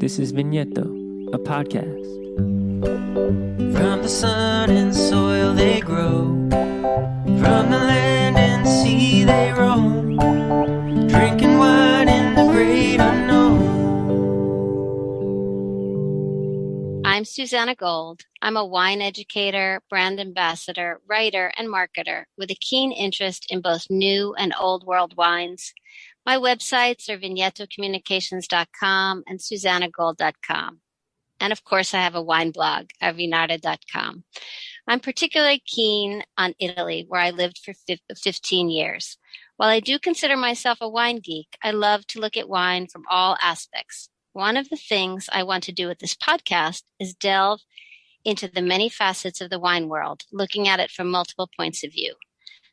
This is Vigneto, a podcast. From the sun and soil they grow, from the land and sea they roam, drinking wine in the great unknown. I'm Susannah Gold. I'm a wine educator, brand ambassador, writer, and marketer with a keen interest in both new and old world wines. My websites are vignetocommunications.com and susannahgold.com. And of course, I have a wine blog at vineyard.com. I'm particularly keen on Italy, where I lived for 15 years. While I do consider myself a wine geek, I love to look at wine from all aspects. One of the things I want to do with this podcast is delve into the many facets of the wine world, looking at it from multiple points of view.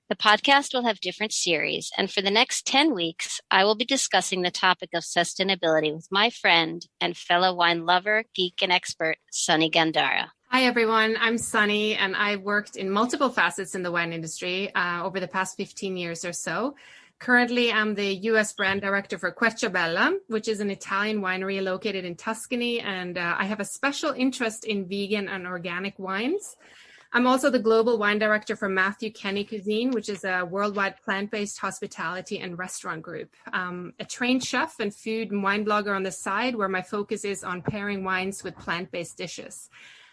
The podcast will have different series, and for the next 10 weeks, I will be discussing the topic of sustainability with my friend and fellow wine lover, geek, and expert, Sunny Gandara. Hi, everyone. I'm Sunny, and I've worked in multiple facets in the wine industry over the past 15 years or so. Currently, I'm the U.S. brand director for Quetchabella, which is an Italian winery located in Tuscany, and I have a special interest in vegan and organic wines. I'm also the global wine director for Matthew Kenny Cuisine, which is a worldwide plant-based hospitality and restaurant group. A trained chef and food and wine blogger on the side, where my focus is on pairing wines with plant-based dishes.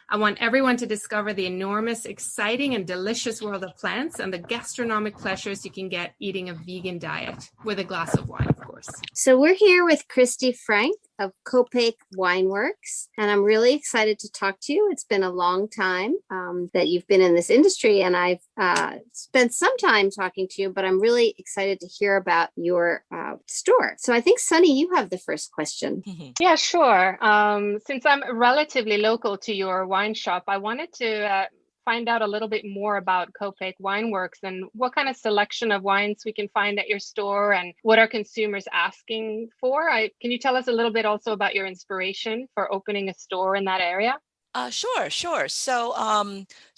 I want everyone to discover the enormous, exciting, and delicious world of plants and the gastronomic pleasures you can get eating a vegan diet with a glass of wine, of course. So we're here with Christy Frank of Copake Wine Works, and I'm really excited to talk to you. It's been a long time that you've been in this industry, and I've spent some time talking to you, but I'm really excited to hear about your store. So I think, Sunny, you have the first question. Yeah, sure. Since I'm relatively local to your wine shop, I wanted to find out a little bit more about Copake Wine Works and what kind of selection of wines we can find at your store and what are consumers asking for. Can you tell us a little bit also about your inspiration for opening a store in that area? Sure. So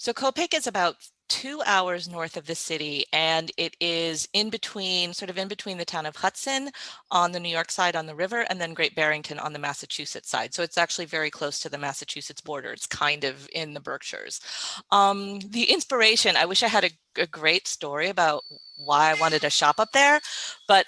Copake is about 2 hours north of the city, and it is in between the town of Hudson on the New York side on the river, and then Great Barrington on the Massachusetts side. So it's actually very close to the Massachusetts border. It's kind of in the Berkshires. The inspiration, I wish I had a great story about why I wanted a shop up there, but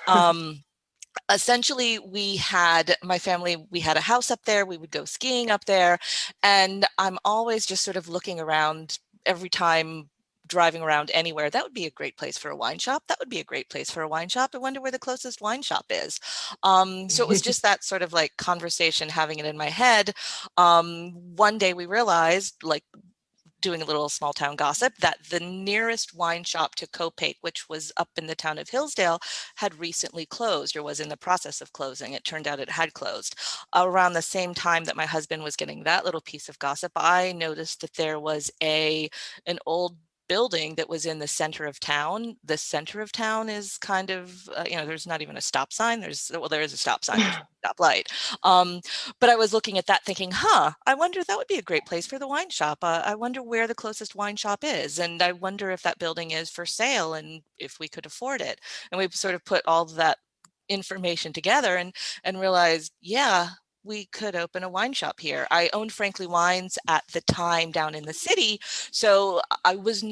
essentially we had a house up there. We would go skiing up there, and I'm always just sort of looking around every time driving around anywhere. That would be a great place for a wine shop. That would be a great place for a wine shop. I wonder where the closest wine shop is. So it was just that sort of like conversation, having it in my head. One day we realized, like doing a little small town gossip, that the nearest wine shop to Copake, which was up in the town of Hillsdale, had recently closed or was in the process of closing. It turned out it had closed. Around the same time that my husband was getting that little piece of gossip, I noticed that there was an old building that was in the center of town. The center of town is kind of, there's not even a stop sign. There is a stop sign, there's a stop light. But I was looking at that thinking, I wonder if that would be a great place for the wine shop. I wonder where the closest wine shop is. And I wonder if that building is for sale and if we could afford it. And we sort of put all of that information together and realized, we could open a wine shop here. I owned Frankly Wines at the time down in the city, so I didn't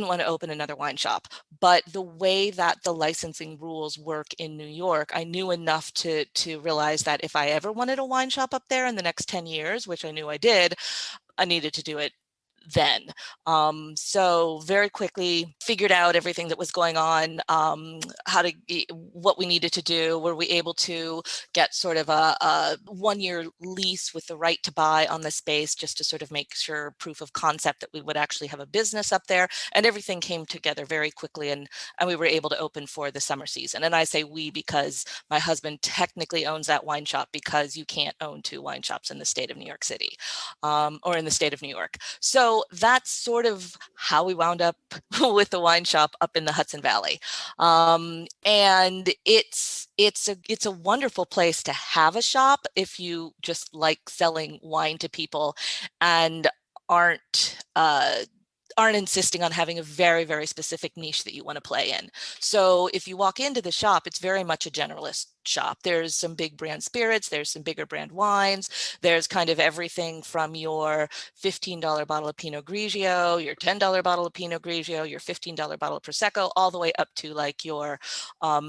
want to open another wine shop. But the way that the licensing rules work in New York, I knew enough to realize that if I ever wanted a wine shop up there in the next 10 years, which I knew I did, I needed to do it then. So very quickly figured out everything that was going on, what we needed to do. Were we able to get sort of a 1-year lease with the right to buy on the space, just to sort of make sure, proof of concept, that we would actually have a business up there. And everything came together very quickly, and we were able to open for the summer season. And I say we because my husband technically owns that wine shop, because you can't own 2 wine shops in the state of New York City, or in the state of New York. So that's sort of how we wound up with the wine shop up in the Hudson Valley. And it's a wonderful place to have a shop if you just like selling wine to people and aren't aren't insisting on having a very, very specific niche that you want to play in. So if you walk into the shop, it's very much a generalist shop. There's some big brand spirits, there's some bigger brand wines, there's kind of everything from your $15 bottle of Pinot Grigio, your $10 bottle of Pinot Grigio, your $15 bottle of Prosecco, all the way up to like your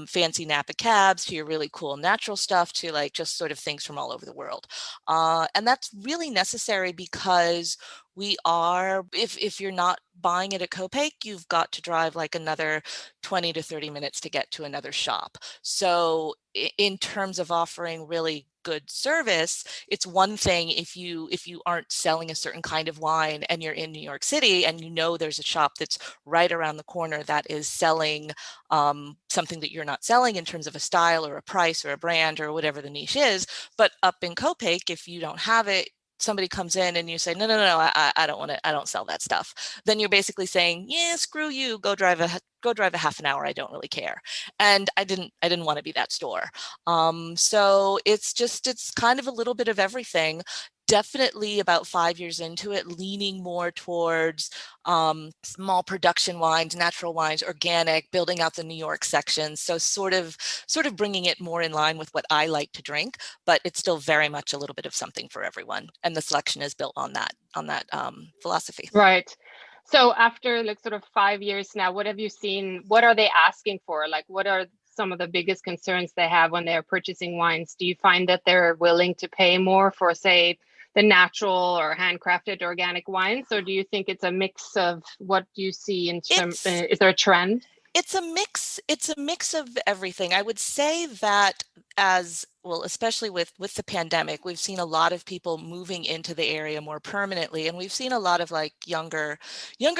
fancy Napa cabs, to your really cool natural stuff, to like just sort of things from all over the world. And that's really necessary because we are, if you're not buying it at Copake, you've got to drive like another 20 to 30 minutes to get to another shop. So in terms of offering really good service, it's one thing if you aren't selling a certain kind of wine and you're in New York City and you know there's a shop that's right around the corner that is selling something that you're not selling in terms of a style or a price or a brand or whatever the niche is. But up in Copake, if you don't have it, somebody comes in and you say, no, I don't want it. I don't sell that stuff. Then you're basically saying, yeah, screw you. Go drive a half an hour. I don't really care. And I didn't want to be that store. So it's kind of a little bit of everything. Definitely about 5 years into it, leaning more towards small production wines, natural wines, organic, building out the New York section. So sort of bringing it more in line with what I like to drink, but it's still very much a little bit of something for everyone. And the selection is built on that philosophy. Right. So after like sort of 5 years now, what have you seen? What are they asking for? Like, what are some of the biggest concerns they have when they're purchasing wines? Do you find that they're willing to pay more for, say, the natural or handcrafted organic wines? Or do you think it's a mix of what do you see in terms, is there a trend? It's a mix of everything. I would say that as well, especially with the pandemic, we've seen a lot of people moving into the area more permanently, and we've seen a lot of like younger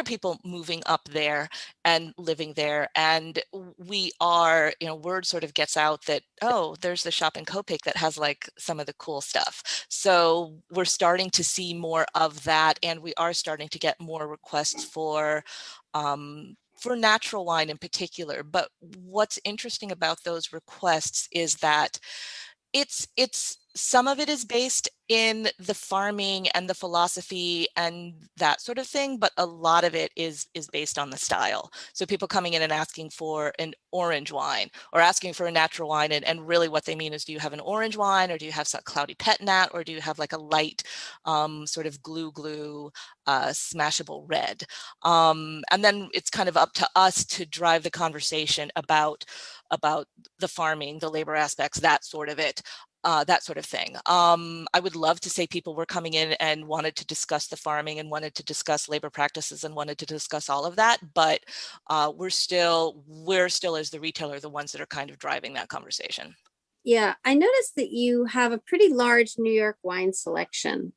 people moving up there and living there. And we are, word sort of gets out that, oh, there's the shop in Copake that has like some of the cool stuff. So we're starting to see more of that, and we are starting to get more requests for natural wine in particular. But what's interesting about those requests is that it's some of it is based in the farming and the philosophy and that sort of thing, but a lot of it is based on the style. So people coming in and asking for an orange wine or asking for a natural wine, and really what they mean is, do you have an orange wine, or do you have some cloudy pet nat, or do you have like a light sort of glue smashable red? And then it's kind of up to us to drive the conversation about the farming, the labor aspects, that sort of thing. I would love to say people were coming in and wanted to discuss the farming and wanted to discuss labor practices and wanted to discuss all of that, but we're still as the retailer the ones that are kind of driving that conversation. Yeah, I noticed that you have a pretty large New York wine selection,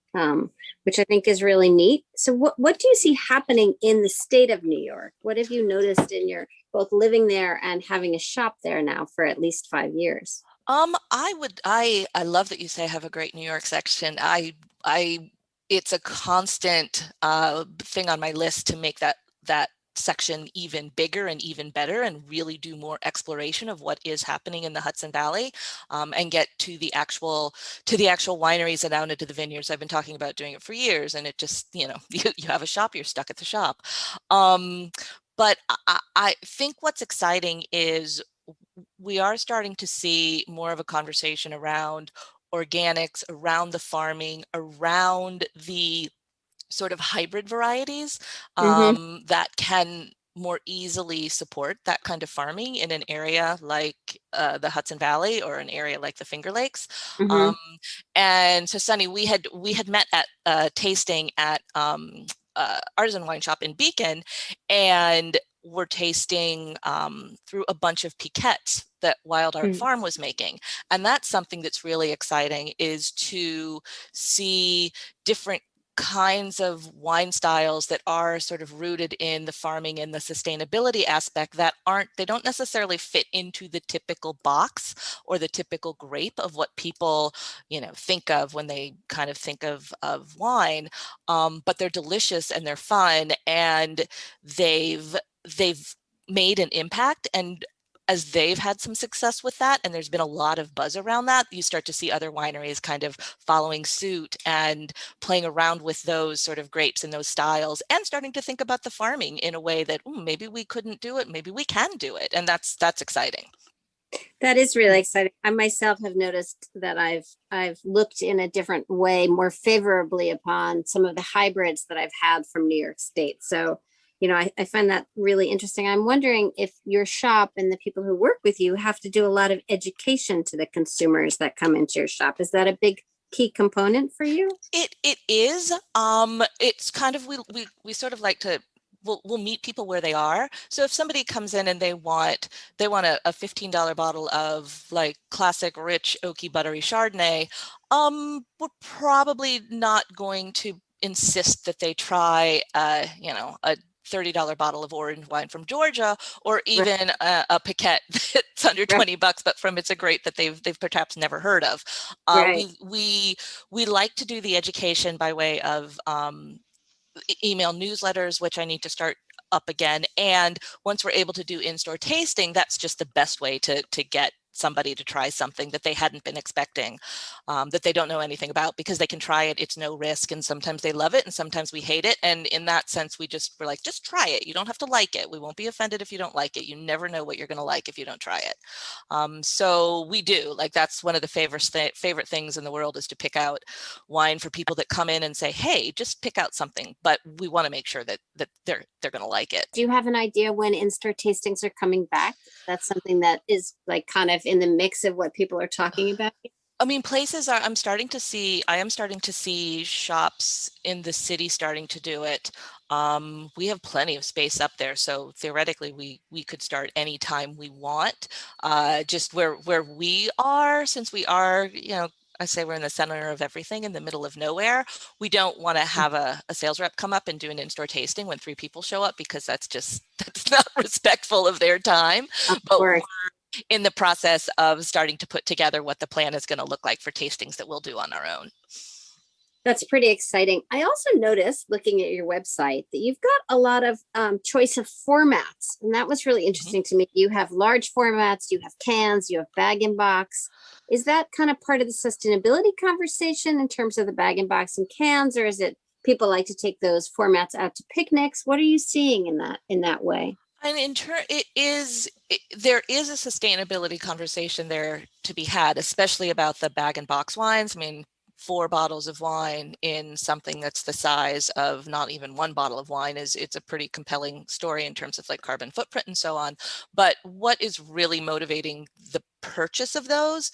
which I think is really neat. So what do you see happening in the state of New York? What have you noticed in your both living there and having a shop there now for at least 5 years? I love that you say I have a great New York section. It's a constant thing on my list to make that section even bigger and even better, and really do more exploration of what is happening in the Hudson Valley, and get to the actual wineries and out into the vineyards. I've been talking about doing it for years, and it just, you have a shop, you're stuck at the shop. But I think what's exciting is we are starting to see more of a conversation around organics, around the farming, around the sort of hybrid varieties that can more easily support that kind of farming in an area like the Hudson Valley or an area like the Finger Lakes. And so, Sunny, we had met at a tasting at Artisan Wine Shop in Beacon, and we're tasting through a bunch of piquettes that Wild Art Farm was making. And that's something that's really exciting, is to see different kinds of wine styles that are sort of rooted in the farming and the sustainability aspect that they don't necessarily fit into the typical box or the typical grape of what people, think of when they kind of think of wine. But they're delicious and they're fun, and they've made an impact. And as they've had some success with that, and there's been a lot of buzz around that, you start to see other wineries kind of following suit and playing around with those sort of grapes and those styles, and starting to think about the farming in a way that maybe we couldn't do it, maybe we can do it. And that's exciting. That is really exciting. I myself have noticed that I've looked in a different way, more favorably upon some of the hybrids that I've had from New York State. So, I find that really interesting. I'm wondering if your shop and the people who work with you have to do a lot of education to the consumers that come into your shop. Is that a big key component for you? It is. It's kind of, we sort of like to, we'll meet people where they are. So if somebody comes in and they want a $15 bottle of like classic rich oaky buttery Chardonnay, we're probably not going to insist that they try a $30 bottle of orange wine from Georgia, or even a Paquette that's under $20, but from it's a grape that they've perhaps never heard of. We like to do the education by way of email newsletters, which I need to start up again. And once we're able to do in-store tasting, that's just the best way to get somebody to try something that they hadn't been expecting, that they don't know anything about, because they can try it. It's no risk. And sometimes they love it and sometimes we hate it. And in that sense, we're like, just try it. You don't have to like it. We won't be offended if you don't like it. You never know what you're going to like if you don't try it. So we do, like, that's one of the favorite things in the world, is to pick out wine for people that come in and say, hey, just pick out something, but we want to make sure that they're going to like it. Do you have an idea when in-store tastings are coming back? That's something that is like kind of in the mix of what people are talking about. I mean, places I am starting to see shops in the city starting to do it. We have plenty of space up there, so theoretically we could start anytime we want. Just where we are, since we are, I say we're in the center of everything, in the middle of nowhere. We don't want to have a sales rep come up and do an in-store tasting when 3 people show up, because that's not respectful of their time. But we're in the process of starting to put together what the plan is going to look like for tastings that we'll do on our own. That's pretty exciting. I also noticed, looking at your website, that you've got a lot of choice of formats. And that was really interesting to me. You have large formats, you have cans, you have bag and box. Is that kind of part of the sustainability conversation in terms of the bag and box and cans, or is it people like to take those formats out to picnics? What are you seeing in that way? And there is a sustainability conversation there to be had, especially about the bag and box wines. I mean, 4 bottles of wine in something that's the size of not even 1 bottle of wine it's a pretty compelling story in terms of like carbon footprint and so on. But what is really motivating the purchase of those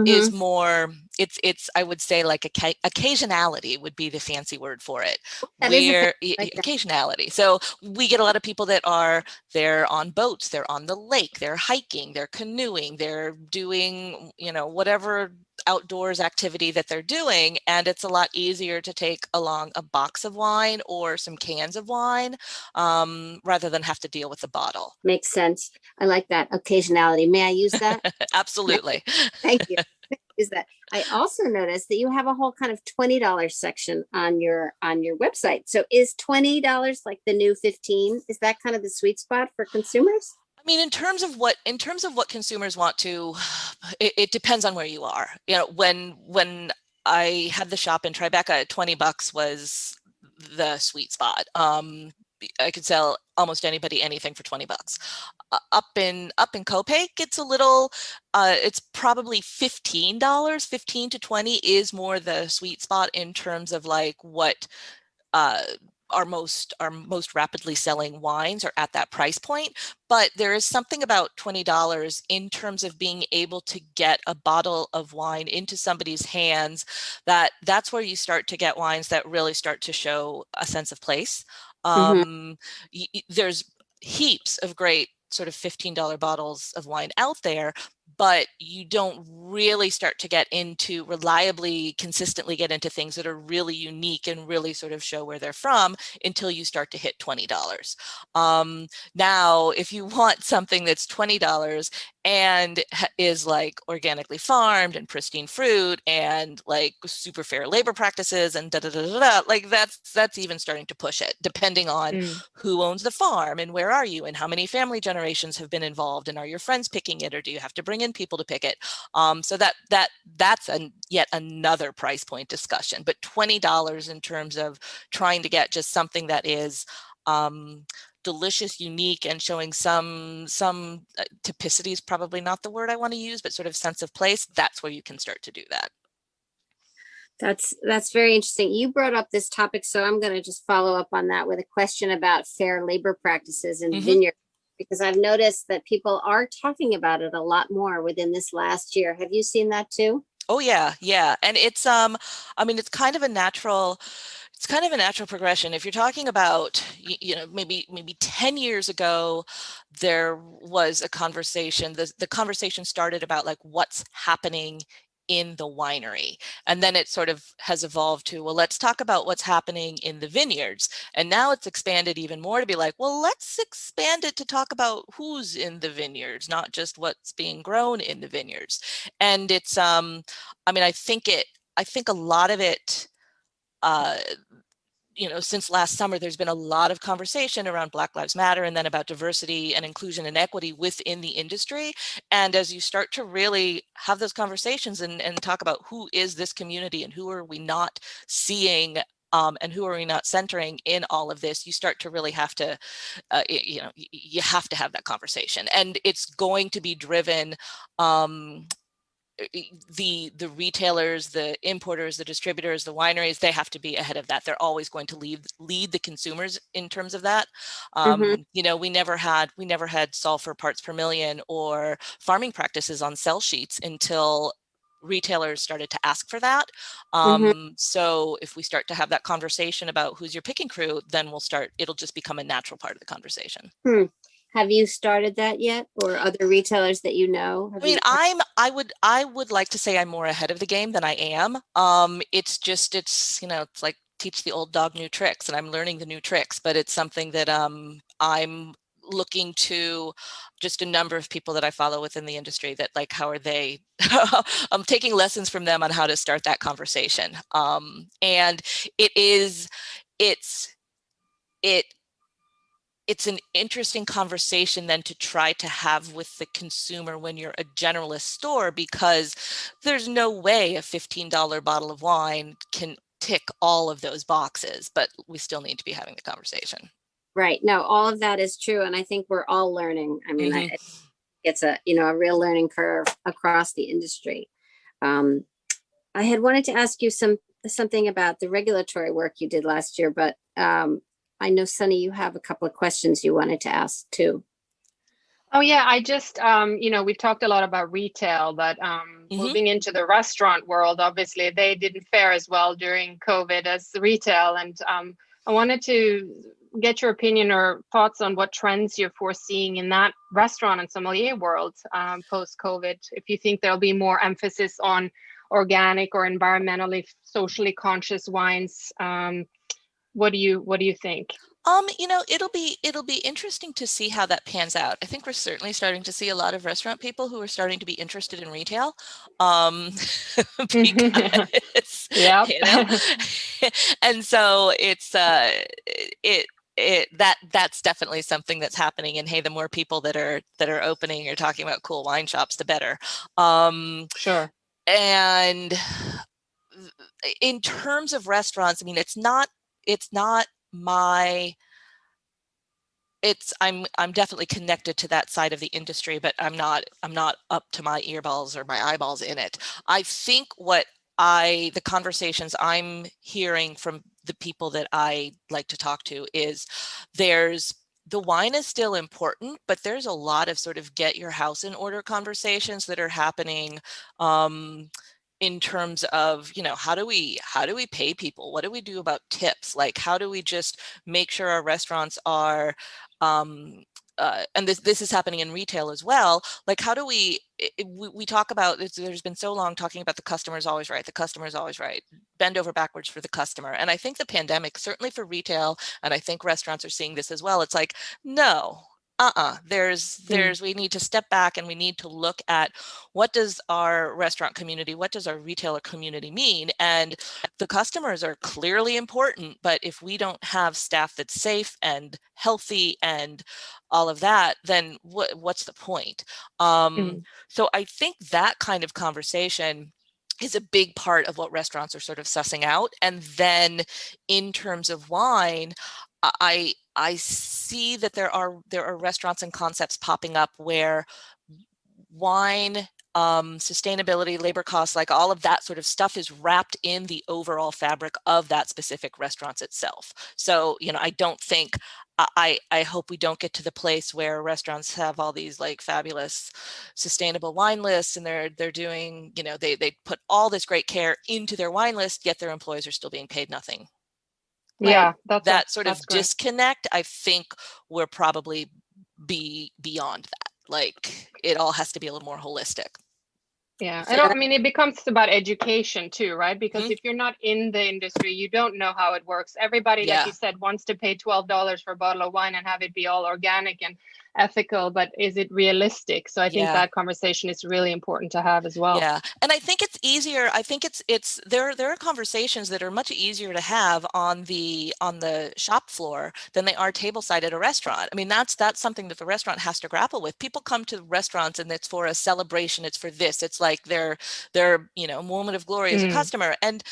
is more, it's I would say like occasionality would be the fancy word for it. Occasionality. So we get a lot of people that they're on boats, they're on the lake, they're hiking, they're canoeing, they're doing, whatever outdoors activity that they're doing, and it's a lot easier to take along a box of wine or some cans of wine rather than have to deal with the bottle. Makes sense. I like that occasionality. May I use that? Absolutely. Thank you. Is that I also noticed that you have a whole kind of $20 section on your website. So is $20 like the new 15? Is that kind of the sweet spot for consumers? I mean, in terms of what consumers want to, it depends on where you are. When I had the shop in Tribeca, $20 was the sweet spot. I could sell almost anybody anything for $20. Up in Copake, it's a little, it's probably $15. 15 to 20 is more the sweet spot in terms of like what our most rapidly selling wines are at that price point. But there is something about $20 in terms of being able to get a bottle of wine into somebody's hands, that's where you start to get wines that really start to show a sense of place. There's heaps of great sort of $15 bottles of wine out there, but you don't really start to get into reliably, consistently get into things that are really unique and really sort of show where they're from until you start to hit $20. Now, if you want something that's $20 and is like organically farmed and pristine fruit and like super fair labor practices and like that's even starting to push it, depending on who owns the farm and where are you and how many family generations have been involved and are your friends picking it or do you have to bring in people to pick it. So that's yet another price point discussion. But $20 in terms of trying to get just something that is delicious, unique, and showing some typicity is probably not the word I want to use, but sort of sense of place, that's where you can start to do that. That's very interesting. You brought up this topic, so I'm going to just follow up on that with a question about fair labor practices in vineyard, because I've noticed that people are talking about it a lot more within this last year. Have you seen that too? Oh yeah. And it's it's kind of a natural progression. If you're talking about, maybe 10 years ago, there was a conversation. The conversation started about like what's happening in the winery. And then it sort of has evolved to, well, let's talk about what's happening in the vineyards. And now it's expanded even more to be like, well, let's expand it to talk about who's in the vineyards, not just what's being grown in the vineyards. And it's, I think a lot of it, since last summer, there's been a lot of conversation around Black Lives Matter and then about diversity and inclusion and equity within the industry. And as you start to really have those conversations and talk about who is this community and who are we not seeing and who are we not centering in all of this, you start to really have to, you have to have that conversation. And it's going to be driven the retailers, the importers, the distributors, the wineries, they have to be ahead of that. They're always going to lead the consumers in terms of that. We never had sulfur parts per million or farming practices on sell sheets until retailers started to ask for that. So if we start to have that conversation about who's your picking crew, then it'll just become a natural part of the conversation. Have you started that yet, or other retailers that you know? I would like to say I'm more ahead of the game than I am. It's like teach the old dog new tricks, and I'm learning the new tricks, but it's something that I'm looking to just a number of people that I follow within the industry that like, how are they, I'm taking lessons from them on how to start that conversation. And it's an interesting conversation then to try to have with the consumer when you're a generalist store, because there's no way a $15 bottle of wine can tick all of those boxes, but we still need to be having the conversation. Right. No, all of that is true. And I think we're all learning. I mean, it's a real learning curve across the industry. I had wanted to ask you something about the regulatory work you did last year, but I know, Sunny, you have a couple of questions you wanted to ask too. Oh yeah, I just, we've talked a lot about retail, but moving into the restaurant world, obviously they didn't fare as well during COVID as the retail. And I wanted to get your opinion or thoughts on what trends you're foreseeing in that restaurant and sommelier world post-COVID. If you think there'll be more emphasis on organic or environmentally, socially conscious wines. What do you think? It'll be interesting to see how that pans out. I think we're certainly starting to see a lot of restaurant people who are starting to be interested in retail. Because, and so it's that's definitely something that's happening. And hey, the more people that are opening or talking about cool wine shops, the better. Sure. And in terms of restaurants, I mean, I'm definitely connected to that side of the industry, but I'm not up to my earballs or my eyeballs in it. I think the conversations I'm hearing from the people that I like to talk to is the wine is still important, but there's a lot of sort of get your house in order conversations that are happening in terms of, how do we pay people? What do we do about tips? Like, how do we just make sure our restaurants are and this is happening in retail as well. Like, how do we talk about, there's been so long talking about the customer is always right. The customer is always right. Bend over backwards for the customer. And I think the pandemic, certainly for retail, and I think restaurants are seeing this as well. It's like, no, we need to step back and we need to look at what does our restaurant community, what does our retailer community mean? And the customers are clearly important, but if we don't have staff that's safe and healthy and all of that, then what's the point? So I think that kind of conversation is a big part of what restaurants are sort of sussing out. And then in terms of wine, I see that there are restaurants and concepts popping up where wine, sustainability, labor costs, like all of that sort of stuff is wrapped in the overall fabric of that specific restaurant itself. So, I don't think, I hope we don't get to the place where restaurants have all these like fabulous sustainable wine lists and they're doing, they put all this great care into their wine list, yet their employees are still being paid nothing. Yeah, that sort of great. disconnect, I think we're probably beyond that. Like, it all has to be a little more holistic. Yeah, it becomes about education too, right? Because if you're not in the industry, you don't know how it works. Everybody, like you said, wants to pay $12 for a bottle of wine and have it be all organic and ethical, but is it realistic? So I think that conversation is really important to have as well. Yeah, and I think it's easier. I think there are conversations that are much easier to have on the shop floor than they are tableside at a restaurant. I mean, that's something that the restaurant has to grapple with. People come to restaurants and it's for a celebration. It's for this. It's like their moment of glory as a customer. And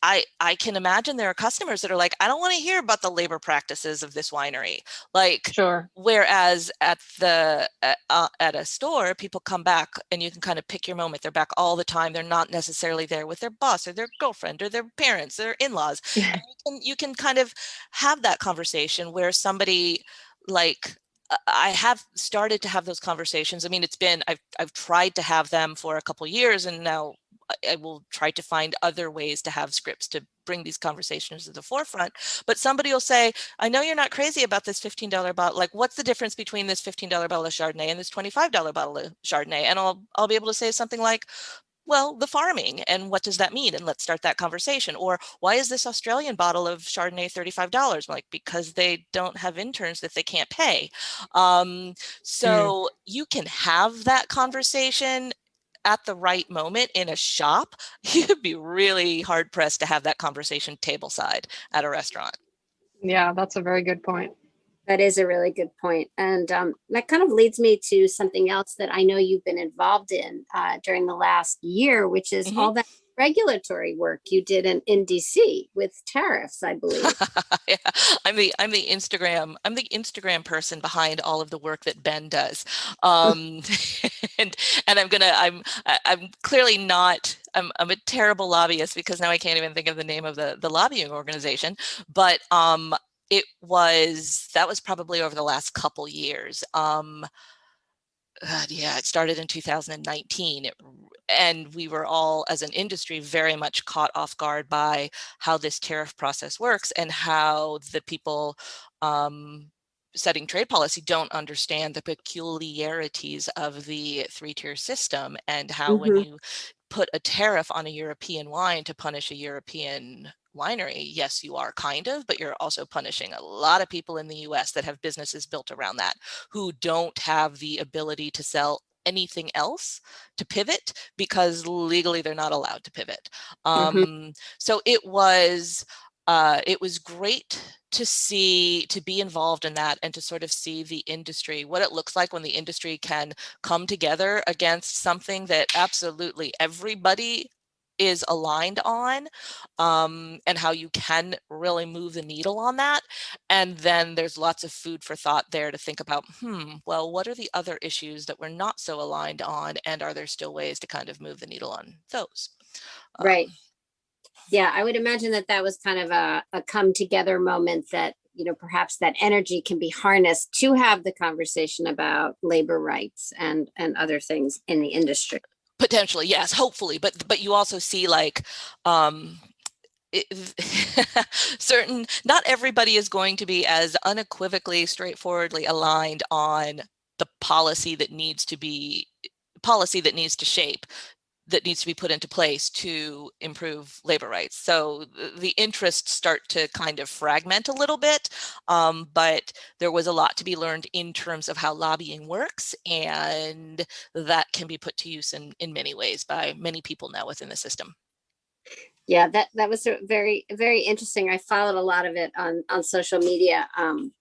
I can imagine there are customers that are like, I don't want to hear about the labor practices of this winery. Like, sure. Whereas at a store, people come back and you can kind of pick your moment. They're back all the time. They're not necessarily there with their boss or their girlfriend or their parents, their in-laws. And you can kind of have that conversation where somebody like, I have started to have those conversations. I mean, I've tried to have them for a couple of years, and now I will try to find other ways to have scripts to bring these conversations to the forefront. But somebody will say, I know you're not crazy about this $15 bottle. Like, what's the difference between this $15 bottle of Chardonnay and this $25 bottle of Chardonnay? And I'll be able to say something like, well, the farming, and what does that mean? And let's start that conversation. Or why is this Australian bottle of Chardonnay $35? Like, because they don't have interns that they can't pay. So you can have that conversation at the right moment in a shop. You'd be really hard pressed to have that conversation tableside at a restaurant. Yeah, that's a very good point. That is a really good point. And that kind of leads me to something else that I know you've been involved in during the last year, which is all that regulatory work you did in DC with tariffs, I believe. Yeah, I'm the Instagram person behind all of the work that Ben does. And I'm clearly not, I'm a terrible lobbyist because now I can't even think of the name of the lobbying organization, but that was probably over the last couple years. It started in 2019. And we were all, as an industry, very much caught off guard by how this tariff process works and how the people setting trade policy don't understand the peculiarities of the three-tier system, and how when you put a tariff on a European wine to punish a European winery, yes, you are kind of, but you're also punishing a lot of people in the US that have businesses built around that, who don't have the ability to sell anything else, to pivot, because legally they're not allowed to pivot. So it was great to be involved in that and to sort of see the industry, what it looks like when the industry can come together against something that absolutely everybody is aligned on, and how you can really move the needle on that. And then there's lots of food for thought there to think about, well, what are the other issues that we're not so aligned on, and are there still ways to kind of move the needle on those? Right. Yeah, I would imagine that was kind of a come together moment that, perhaps that energy can be harnessed to have the conversation about labor rights and other things in the industry. Potentially, yes, hopefully, but you also see like not everybody is going to be as unequivocally, straightforwardly aligned on the policy that needs to shape, that needs to be put into place to improve labor rights. So the interests start to kind of fragment a little bit, but there was a lot to be learned in terms of how lobbying works, and that can be put to use in many ways by many people now within the system. Yeah, that was very, very interesting. I followed a lot of it on social media.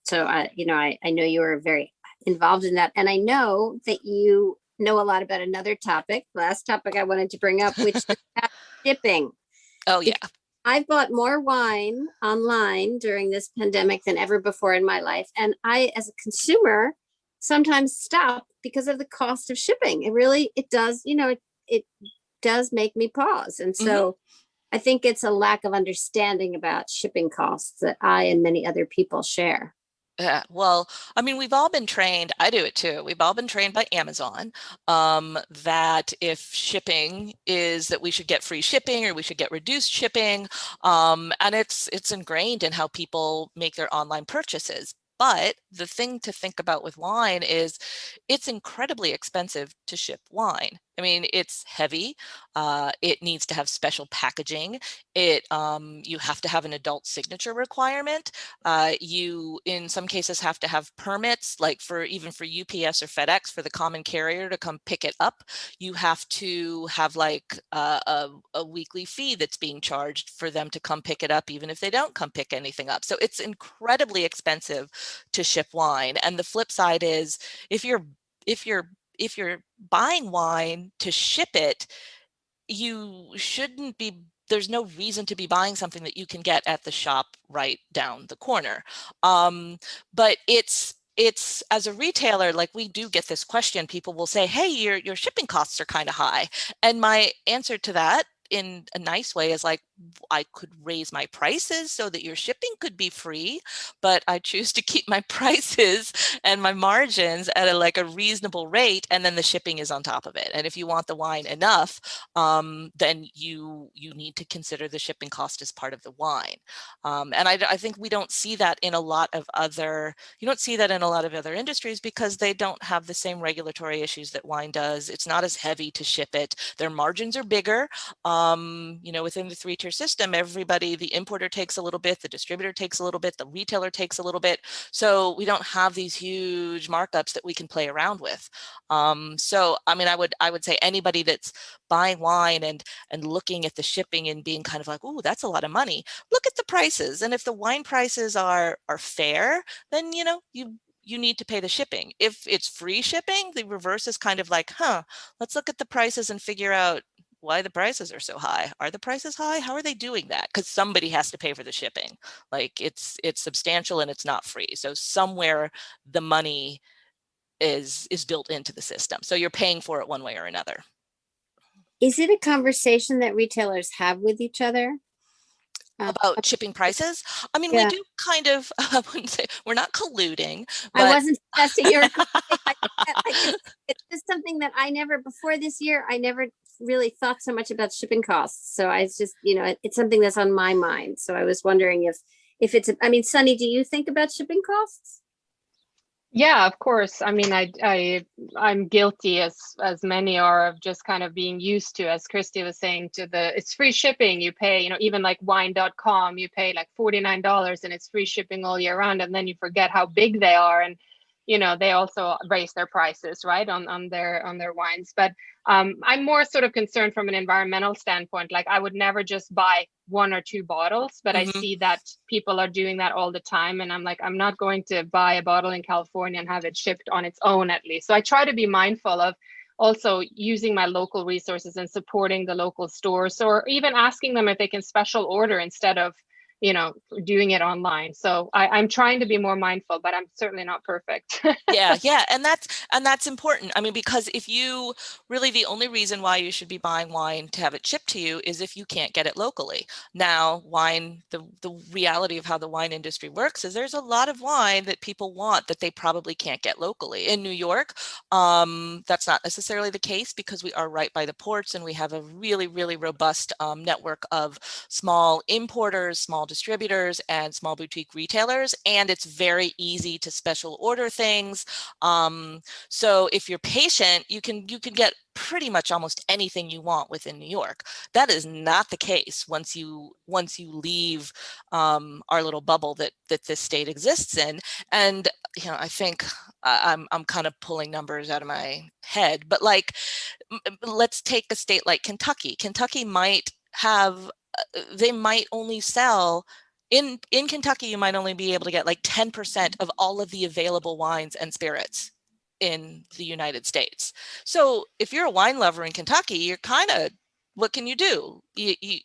So I know you were very involved in that, and I know that you know a lot about another topic. Last topic I wanted to bring up, which is shipping. Oh yeah. I've bought more wine online during this pandemic than ever before in my life, and I, as a consumer, sometimes stop because of the cost of shipping. It does, it does make me pause, and so. I think it's a lack of understanding about shipping costs that I and many other people share. Yeah, well, I mean, we've all been trained, I do it too. We've all been trained by Amazon that if shipping is that we should get free shipping or we should get reduced shipping. And it's ingrained in how people make their online purchases. But the thing to think about with wine is it's incredibly expensive to ship wine. I mean, it's heavy. It needs to have special packaging. You have to have an adult signature requirement. You, in some cases, have to have permits, like even for UPS or FedEx, for the common carrier to come pick it up. You have to have like a weekly fee that's being charged for them to come pick it up, even if they don't come pick anything up. So it's incredibly expensive to ship wine. And the flip side is if you're buying wine to ship it, you shouldn't be, there's no reason to be buying something that you can get at the shop right down the corner. But it's as a retailer, like we do get this question, people will say, hey, your shipping costs are kind of high. And my answer to that in a nice way is like, I could raise my prices so that your shipping could be free, but I choose to keep my prices and my margins at a reasonable rate, and then the shipping is on top of it. And if you want the wine enough, then you need to consider the shipping cost as part of the wine. And I think we don't see that in a lot of other, you don't see that in a lot of other industries because they don't have the same regulatory issues that wine does. It's not as heavy to ship it. Their margins are bigger. Within the three-tier system, everybody, the importer takes a little bit, the distributor takes a little bit, the retailer takes a little bit. So we don't have these huge markups that we can play around with. So, I mean, I would say anybody that's buying wine and looking at the shipping and being kind of like, oh, that's a lot of money. Look at the prices. And if the wine prices are fair, then, you need to pay the shipping. If it's free shipping, the reverse is kind of like, let's look at the prices and figure out why the prices are so high. Are the prices high? How are they doing that? Because somebody has to pay for the shipping. Like it's substantial and it's not free. So somewhere the money is built into the system. So you're paying for it one way or another. Is it a conversation that retailers have with each other? About shipping prices? I mean, we do kind of, I wouldn't say, we're not colluding. But... I wasn't testing your it's just something that before this year, I never really thought so much about shipping costs. So I just, it's something that's on my mind. So I was wondering if it's, Sunny, do you think about shipping costs? Yeah, of course. I mean, I'm guilty as many are of just kind of being used to, as Christy was saying, it's free shipping. You pay, even like wine.com, you pay like $49 and it's free shipping all year round. And then you forget how big they are. And, they also raise their prices, right, on their wines. But I'm more sort of concerned from an environmental standpoint. Like I would never just buy 1 or 2 bottles, but I see that people are doing that all the time. And I'm like, I'm not going to buy a bottle in California and have it shipped on its own, at least. So I try to be mindful of also using my local resources and supporting the local stores, or even asking them if they can special order instead of doing it online. So I'm trying to be more mindful, but I'm certainly not perfect. Yeah. And that's important. I mean, because if you really, the only reason why you should be buying wine to have it shipped to you is if you can't get it locally. Now, wine, the reality of how the wine industry works is there's a lot of wine that people want that they probably can't get locally. In New York, that's not necessarily the case because we are right by the ports and we have a really, really robust network of small importers, small distributors, and small boutique retailers. And it's very easy to special order things. So if you're patient, you can get pretty much almost anything you want within New York. That is not the case once you leave our little bubble that this state exists in. And I think I'm kind of pulling numbers out of my head, but like, let's take a state like Kentucky. Kentucky might have, they might only sell in Kentucky, you might only be able to get like 10% of all of the available wines and spirits in the United States. So if you're a wine lover in Kentucky, you're kind of, what can you do? You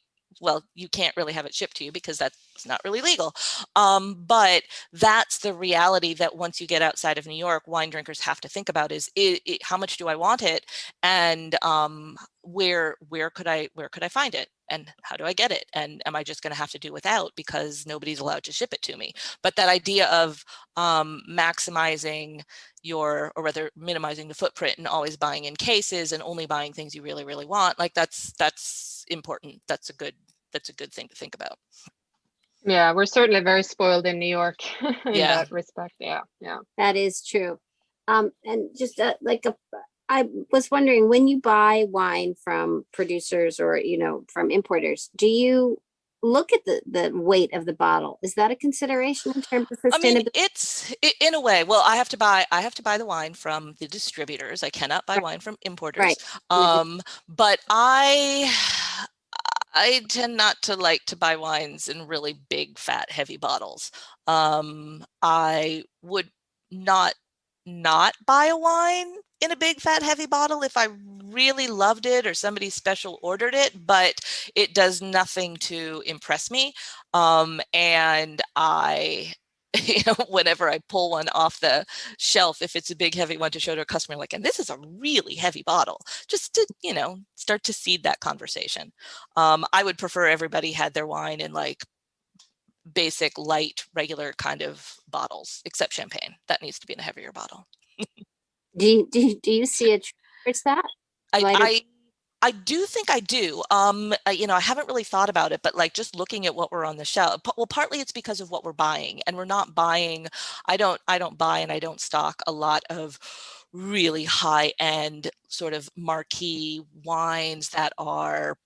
can't really have it shipped to you because that's not really legal. But that's the reality that once you get outside of New York, wine drinkers have to think about is how much do I want it? And where could I find it? And how do I get it? And am I just going to have to do without because nobody's allowed to ship it to me? But that idea of maximizing or rather minimizing the footprint and always buying in cases and only buying things you really, really want, like that's important. That's a good thing to think about. Yeah, we're certainly very spoiled in New York in that respect. Yeah. That is true. And just I was wondering, when you buy wine from producers or, from importers, do you look at the weight of the bottle? Is that a consideration in terms of sustainability? I mean, it's in a way. Well, I have to buy the wine from the distributors. I cannot buy wine from importers. Right. But I tend not to like to buy wines in really big, fat, heavy bottles. I would not buy a wine in a big, fat, heavy bottle if I really loved it or somebody special ordered it, but it does nothing to impress me. And I, whenever I pull one off the shelf, if it's a big, heavy one to show to a customer, like, and this is a really heavy bottle, just to, start to seed that conversation. I would prefer everybody had their wine in like basic, light, regular kind of bottles, except champagne. That needs to be in a heavier bottle. Do you see a trend towards that? I do think I do. I haven't really thought about it, but like just looking at what we're on the shelf. Well, partly it's because of what we're buying, and we're not buying. I don't buy and I don't stock a lot of really high end sort of marquee wines that are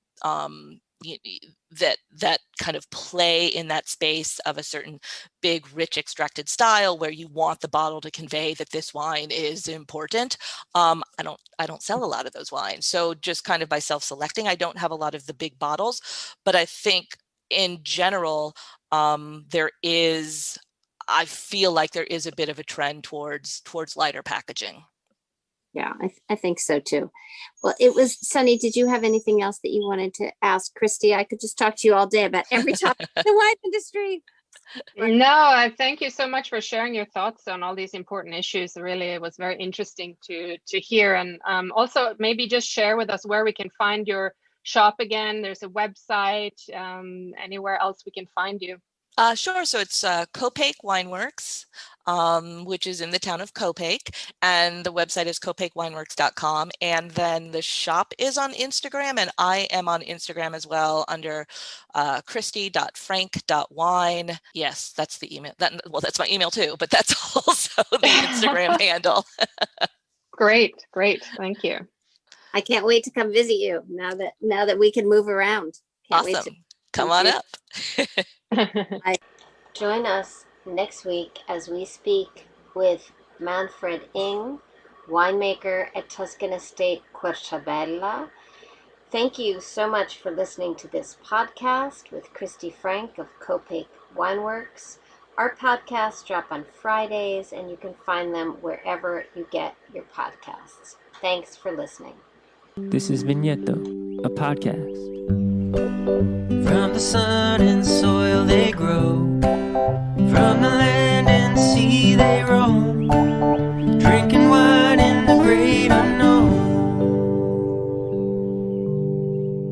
that kind of play in that space of a certain big, rich extracted style where you want the bottle to convey that this wine is important. I don't sell a lot of those wines. So just kind of by self-selecting, I don't have a lot of the big bottles, but I think in general, I feel like there is a bit of a trend towards lighter packaging. Yeah, I think so too. Well, it was Sunny. Did you have anything else that you wanted to ask Christy? I could just talk to you all day about every topic in the wine industry. No, I thank you so much for sharing your thoughts on all these important issues. Really, it was very interesting to hear. And also maybe just share with us where we can find your shop again. There's a website, anywhere else we can find you. Sure. So it's Copake Wine Works, which is in the town of Copake, and the website is copakewineworks.com. And then the shop is on Instagram, and I am on Instagram as well under christy.frank.wine. Yes, that's the email. That's my email too, but that's also the Instagram handle. Great. Thank you. I can't wait to come visit you now that we can move around. Can't awesome. Come on up. Join us next week as we speak with Manfred Ing, winemaker at Tuscan Estate Querciabella. Thank you so much for listening to this podcast with Christy Frank of Copake Wine Works. Our podcasts drop on Fridays, and you can find them wherever you get your podcasts. Thanks for listening. This is Vigneto, a podcast. From the sun and soil